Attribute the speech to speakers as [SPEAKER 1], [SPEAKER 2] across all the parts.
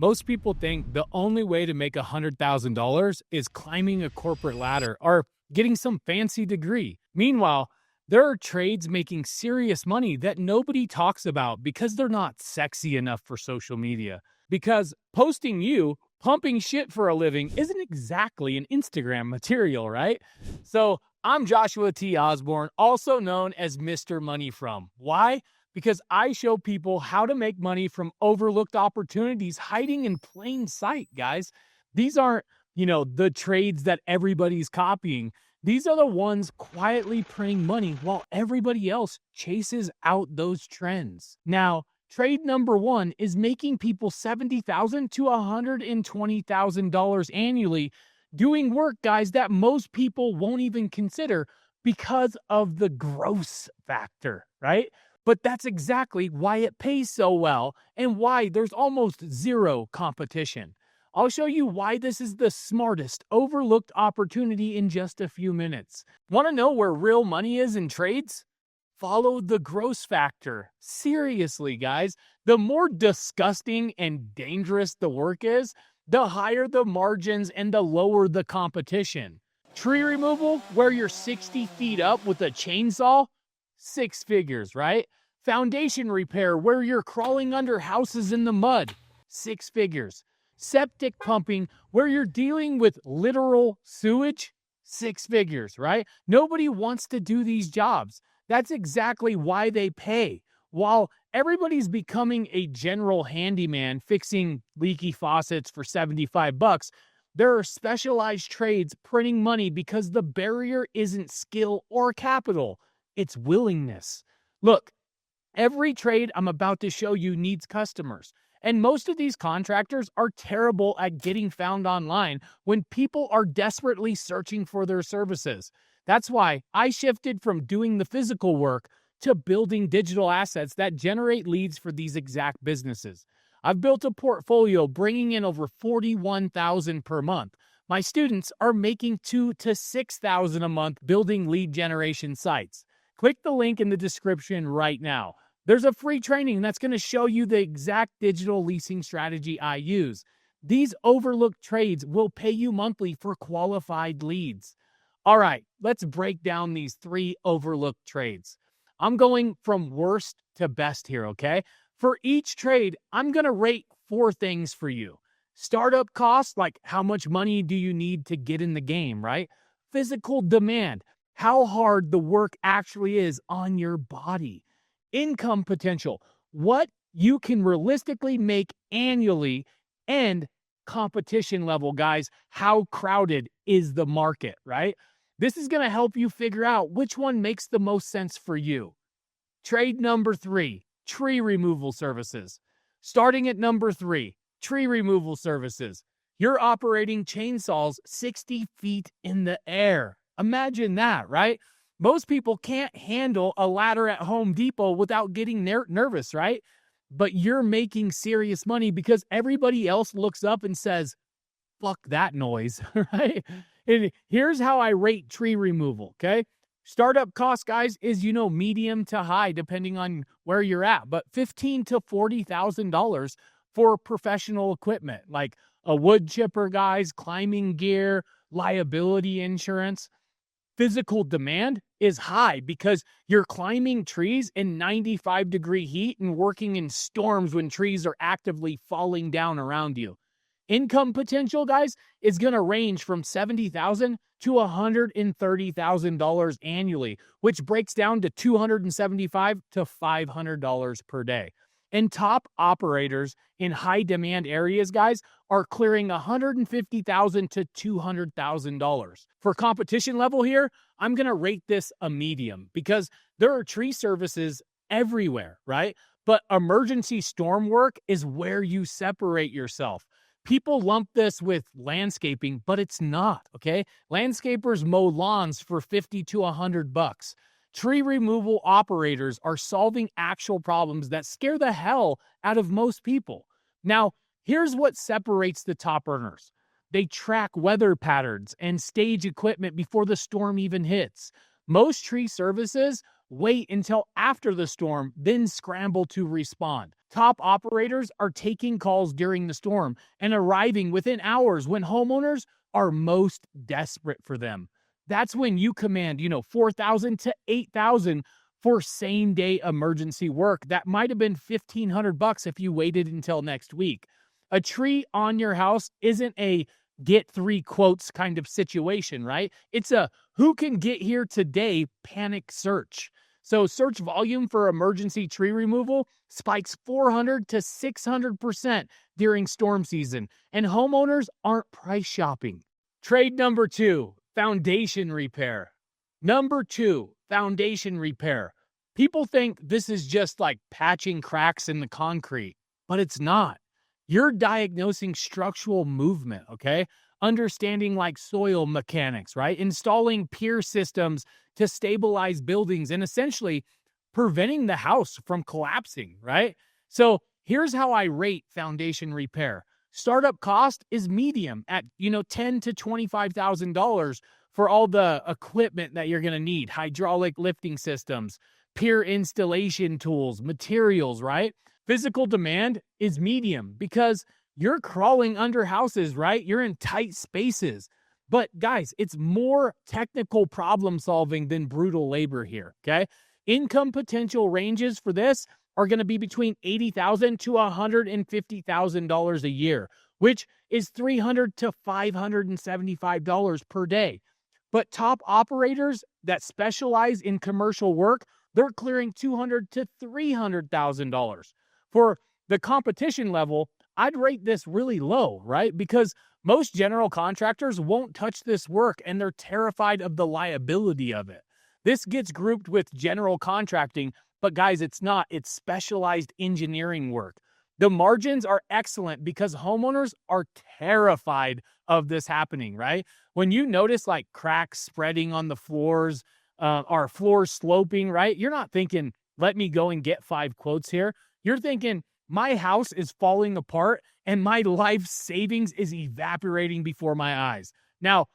[SPEAKER 1] Most people think the only way to make $100,000 is climbing a corporate ladder or getting some fancy degree. Meanwhile, there are trades making serious money that nobody talks about because they're not sexy enough for social media. Because posting you pumping shit for a living isn't exactly an Instagram material, right? So I'm Joshua T. Osborne, also known as Mr. Money From. Why? Because I show people how to make money from overlooked opportunities hiding in plain sight, guys. These aren't, the trades that everybody's copying. These are the ones quietly printing money while everybody else chases out those trends. Now, trade number one is making people $70,000 to $120,000 annually doing work, guys, that most people won't even consider because of the gross factor, right? But that's exactly why it pays so well and why there's almost zero competition. I'll show you why this is the smartest, overlooked opportunity in just a few minutes. Want to know where real money is in trades? Follow the gross factor. Seriously, guys, the more disgusting and dangerous the work is, the higher the margins and the lower the competition. Tree removal, where you're 60 feet up with a chainsaw, 6 figures, right? Foundation repair, where you're crawling under houses in the mud, 6 figures. Septic pumping, where you're dealing with literal sewage, 6 figures, right? Nobody wants to do these jobs. That's exactly why they pay. While everybody's becoming a general handyman fixing leaky faucets for $75, there are specialized trades printing money because the barrier isn't skill or capital, it's willingness. Look, every trade I'm about to show you needs customers. And most of these contractors are terrible at getting found online when people are desperately searching for their services. That's why I shifted from doing the physical work to building digital assets that generate leads for these exact businesses. I've built a portfolio bringing in over $41,000 per month. My students are making $2,000 to $6,000 a month building lead generation sites. Click the link in the description right now. There's a free training that's going to show you the exact digital leasing strategy I use. These overlooked trades will pay you monthly for qualified leads. All right, let's break down these 3 overlooked trades. I'm going from worst to best here, okay? For each trade, I'm going to rate 4 things for you. Startup costs, like how much money do you need to get in the game, right? Physical demand, how hard the work actually is on your body. Income potential, what you can realistically make annually, and competition level, guys, how crowded is the market, right? This is going to help you figure out which one makes the most sense for you. Trade number 3, tree removal services. Starting at number 3, tree removal services. You're operating chainsaws 60 feet in the air. Imagine that, right? Most people can't handle a ladder at Home Depot without getting nervous, right? But you're making serious money because everybody else looks up and says, fuck that noise, right? And here's how I rate tree removal, okay? Startup cost, guys, is, medium to high, depending on where you're at, but $15,000 to $40,000 for professional equipment, like a wood chipper, guys, climbing gear, liability insurance. Physical demand is high because you're climbing trees in 95-degree heat and working in storms when trees are actively falling down around you. Income potential, guys, is going to range from $70,000 to $130,000 annually, which breaks down to $275 to $500 per day. And top operators in high-demand areas, guys, are clearing $150,000 to $200,000. For competition level here, I'm going to rate this a medium because there are tree services everywhere, right? But emergency storm work is where you separate yourself. People lump this with landscaping, but it's not, okay? Landscapers mow lawns for $50 to $100. Tree removal operators are solving actual problems that scare the hell out of most people. Now, here's what separates the top earners. They track weather patterns and stage equipment before the storm even hits. Most tree services wait until after the storm, then scramble to respond. Top operators are taking calls during the storm and arriving within hours when homeowners are most desperate for them. That's when you command, 4,000 to 8,000 for same day emergency work. That might have been $1,500 if you waited until next week. A tree on your house isn't a get 3 quotes kind of situation, right? It's a who can get here today panic search. So search volume for emergency tree removal spikes 400 to 600% during storm season, and homeowners aren't price shopping. Trade number 2, foundation repair. Number 2, foundation repair. People think this is just like patching cracks in the concrete, but it's not. You're diagnosing structural movement, okay? Understanding like soil mechanics, right? Installing pier systems to stabilize buildings and essentially preventing the house from collapsing, right? So here's how I rate foundation repair. Startup cost is medium at, $10,000 to $25,000 for all the equipment that you're going to need, hydraulic lifting systems, pier installation tools, materials, right? Physical demand is medium because you're crawling under houses, right? You're in tight spaces. But guys, it's more technical problem solving than brutal labor here, okay? Income potential ranges for this are going to be between $80,000 to $150,000 a year, which is $300 to $575 per day. But top operators that specialize in commercial work, they're clearing $200,000 to $300,000. For the competition level, I'd rate this really low, right? Because most general contractors won't touch this work and they're terrified of the liability of it. This gets grouped with general contracting, but guys, it's not. It's specialized engineering work. The margins are excellent because homeowners are terrified of this happening, right? When you notice like cracks spreading on the floors, or floors sloping, right? You're not thinking, let me go and get 5 quotes here. You're thinking, my house is falling apart and my life savings is evaporating before my eyes. Now,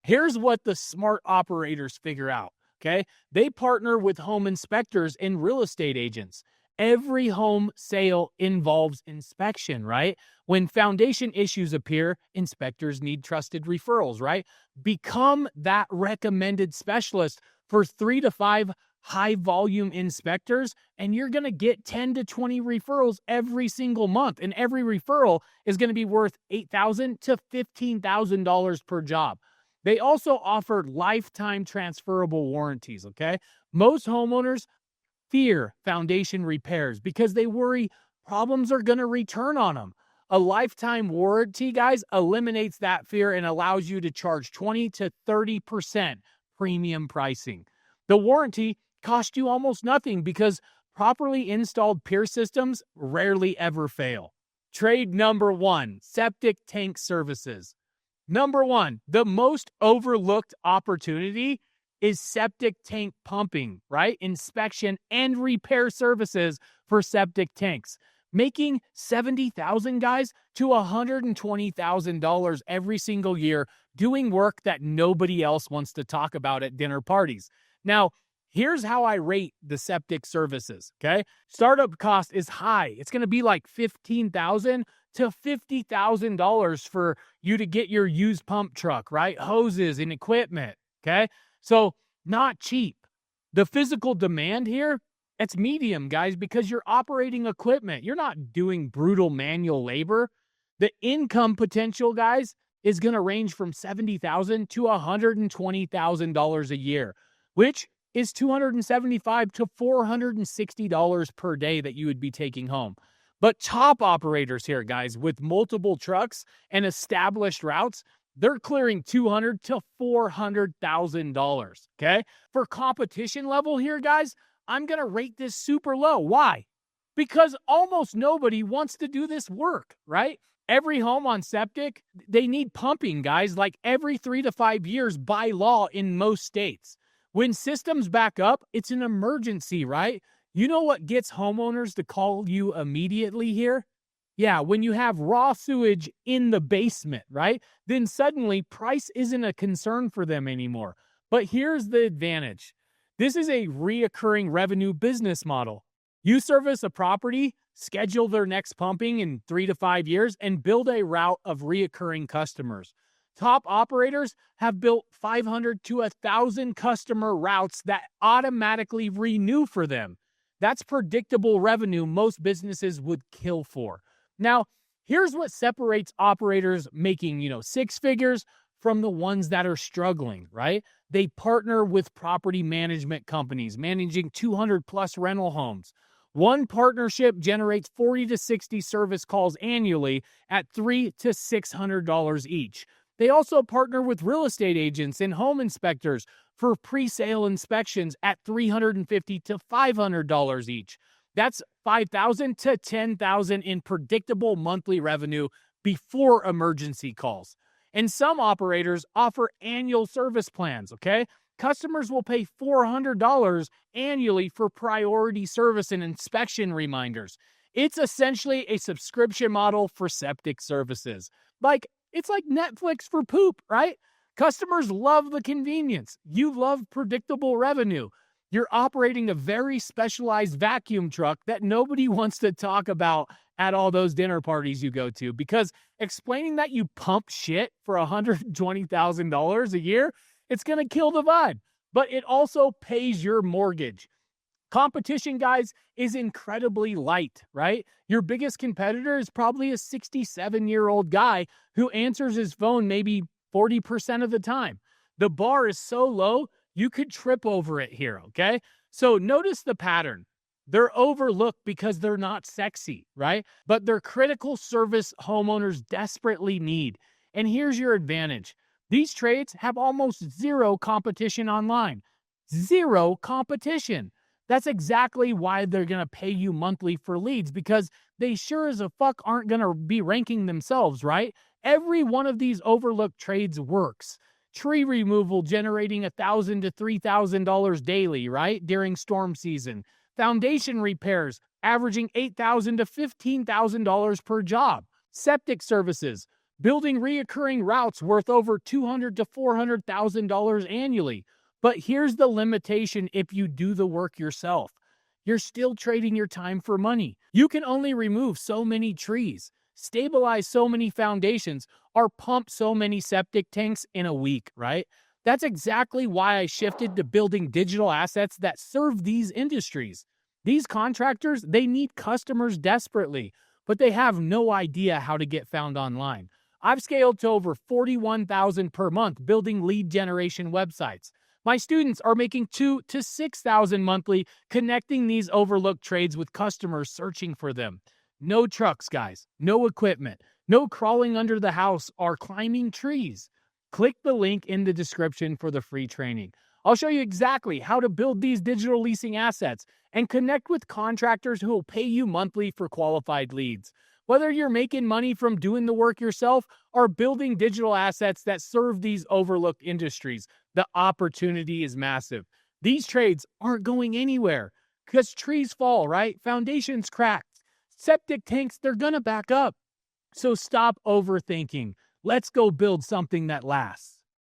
[SPEAKER 1] here's what the smart operators figure out, okay? They partner with home inspectors and real estate agents. Every home sale involves inspection, right? When foundation issues appear, inspectors need trusted referrals, right? Become that recommended specialist for 3 to 5 high volume inspectors, and you're going to get 10 to 20 referrals every single month. And every referral is going to be worth $8,000 to $15,000 per job. They also offer lifetime transferable warranties, okay? Most homeowners fear foundation repairs because they worry problems are going to return on them. A lifetime warranty, guys, eliminates that fear and allows you to charge 20 to 30% premium pricing. The warranty costs you almost nothing because properly installed pier systems rarely ever fail. Trade number 1, septic tank services. Number 1, the most overlooked opportunity is septic tank pumping, right? Inspection and repair services for septic tanks, making $70,000 guys to $120,000 every single year doing work that nobody else wants to talk about at dinner parties. Now, here's how I rate the septic services, okay? Startup cost is high. It's going to be like $15,000 to $50,000 for you to get your used pump truck, right? Hoses and equipment, okay? So not cheap. The physical demand here, it's medium, guys, because you're operating equipment. You're not doing brutal manual labor. The income potential, guys, is going to range from $70,000 to $120,000 a year, which is $275 to $460 per day that you would be taking home. But top operators here, guys, with multiple trucks and established routes, they're clearing $200,000 to $400,000, okay? For competition level here, guys, I'm going to rate this super low. Why? Because almost nobody wants to do this work, right? Every home on septic, they need pumping, guys, like every 3 to 5 years by law in most states. When systems back up, it's an emergency, right? You know what gets homeowners to call you immediately here? Yeah, when you have raw sewage in the basement, right? Then suddenly price isn't a concern for them anymore. But here's the advantage. This is a reoccurring revenue business model. You service a property, schedule their next pumping in 3 to 5 years, and build a route of reoccurring customers. Top operators have built 500 to 1,000 customer routes that automatically renew for them. That's predictable revenue most businesses would kill for. Now, here's what separates operators making, six figures from the ones that are struggling, right? They partner with property management companies managing 200 plus rental homes. One partnership generates 40 to 60 service calls annually at $300 to $600 each. They also partner with real estate agents and home inspectors for pre-sale inspections at $350 to $500 each. That's $5,000 to $10,000 in predictable monthly revenue before emergency calls. And some operators offer annual service plans, okay? Customers will pay $400 annually for priority service and inspection reminders. It's essentially a subscription model for septic services. It's like Netflix for poop, right? Customers love the convenience. You love predictable revenue. You're operating a very specialized vacuum truck that nobody wants to talk about at all those dinner parties you go to, because explaining that you pump shit for $120,000 a year, it's going to kill the vibe. But it also pays your mortgage. Competition, guys, is incredibly light, right? Your biggest competitor is probably a 67-year-old guy who answers his phone maybe 40% of the time. The bar is so low, you could trip over it here, okay? So notice the pattern. They're overlooked because they're not sexy, right? But they're critical service homeowners desperately need. And here's your advantage. These trades have almost zero competition online. Zero competition. That's exactly why they're going to pay you monthly for leads, because they sure as a fuck aren't going to be ranking themselves, right? Every one of these overlooked trades works. Tree removal generating $1,000 to $3,000 daily, right? During storm season. Foundation repairs averaging $8,000 to $15,000 per job. Septic services building reoccurring routes worth over $200,000 to $400,000 annually. But here's the limitation if you do the work yourself. You're still trading your time for money. You can only remove so many trees, stabilize so many foundations, or pump so many septic tanks in a week, right? That's exactly why I shifted to building digital assets that serve these industries. These contractors, they need customers desperately, but they have no idea how to get found online. I've scaled to over $41,000 per month building lead generation websites. My students are making $2,000 to $6,000 monthly connecting these overlooked trades with customers searching for them. No trucks, guys. No equipment. No crawling under the house or climbing trees. Click the link in the description for the free training. I'll show you exactly how to build these digital leasing assets and connect with contractors who will pay you monthly for qualified leads. Whether you're making money from doing the work yourself or building digital assets that serve these overlooked industries, the opportunity is massive. These trades aren't going anywhere because trees fall, right? Foundations crack. Septic tanks, they're going to back up. So stop overthinking. Let's go build something that lasts.